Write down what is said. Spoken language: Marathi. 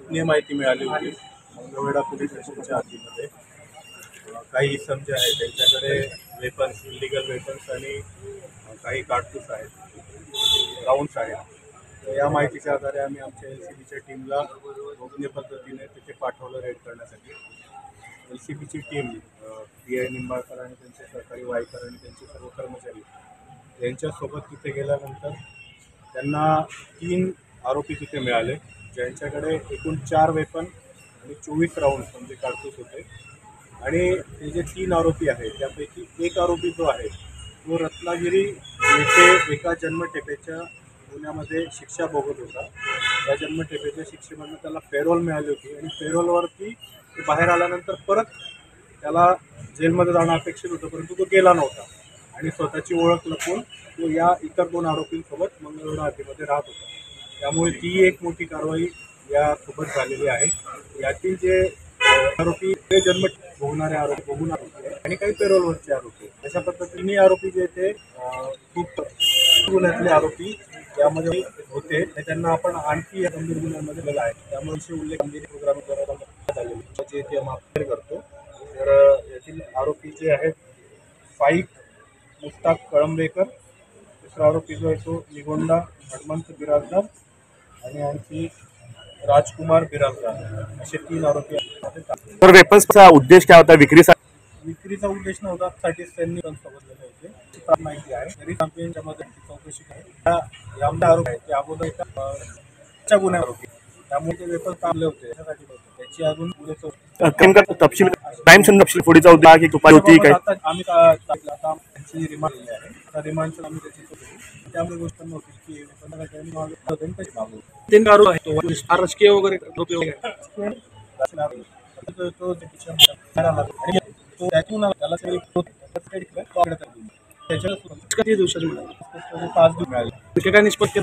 गोपनीय माहिती मिळाली होती मंगळवेढा पोलीस स्टेशनच्या हद्दीमध्ये काही इसम जे आहेत त्यांच्याकडे वेपन्स, इलिगल वेपन्स आणि काही कारतूस आहेत, राऊंड्स आहेत. तर या माहितीच्या आधारे आम्ही आमच्या LCBच्या टीमला गोपनीय पद्धतीने तिथे पाठवलं रेड करण्यासाठी. LCBची टीम PI निंबाळकर आणि त्यांचे सहकारी वायकर आणि त्यांचे सर्व कर्मचारी यांच्यासोबत तिथे गेल्यानंतर त्यांना 3 आरोपी तिथे मिळाले, ज्यांच्याकडे एकूण 4 वेपन आणि 24 राऊंड्स म्हणजे कारतूस होते. आणि ते जे 3 आरोपी आहेत त्यापैकी एक आरोपी जो आहे तो रत्नागिरी येथे एका जन्मठेपेच्या गुन्ह्यामध्ये शिक्षा भोगत होता. त्या जन्मठेपेच्या शिक्षेमधून त्याला पेरोल मिळाली होती आणि पेरोलवरती तो बाहेर आल्यानंतर परत त्याला जेलमध्ये जाणं अपेक्षित होतं, परंतु तो गेला नव्हता आणि स्वतःची ओळख लपवून तो या इतर 2 आरोपींसोबत मंगळवेढा हद्दीमध्ये राहत होता. त्यामुळे ती एक मोठी कारवाई यासोबत झालेली आहे. यातील जे आरोपी ते जन्म भोगणारे आरोपी आणि काही पेरोलवरचे आरोपी, अशा पद्धतीने आरोपी जे ते खूप गुन्ह्यातले आरोपी यामध्ये होते. त्यांना आपण आणखी या गंभीर गुन्ह्यांमध्ये दिला आहे. त्यामुळे उल्लेख कामगिरी प्रोग्राम जे ते माफ करतो. तर यातील आरोपी जे आहेत फाईक मुस्ताक कळंबेकर, दुसरा आरोपी जो आहे तो निगोंडा हनुमंत बिराजदार आणि आणखी राजकुमार बिराजदार, असे 3 आरोपी आहेत. तर वेपन्सचा उद्देश काय होता? विक्रीचा उद्देश नव्हता, साठीच त्यांनी सोबतलेले होते. माहिती आहे तरी चॅम्पियनच्यामध्ये चौकशी आहे. आमचे आरोप आहेत ते अगोदर एका गुन्हा आरोपी, त्यामुळे ते वेपन्स काढले होते त्यासाठी त्याची अजून पुढे तपशील क्राईम तपशील पुढीचा उद्देश की दुपारी होती काय? आम्ही आता त्यांची रिमांड दिली आहे. त्या रिमांडचं आम्ही त्याची त्यामुळे गोष्ट नव्हती की तीन आरोप आहे तो राजकीय वगैरे किती दिवसाची मिळाली? काय निष्पत्ती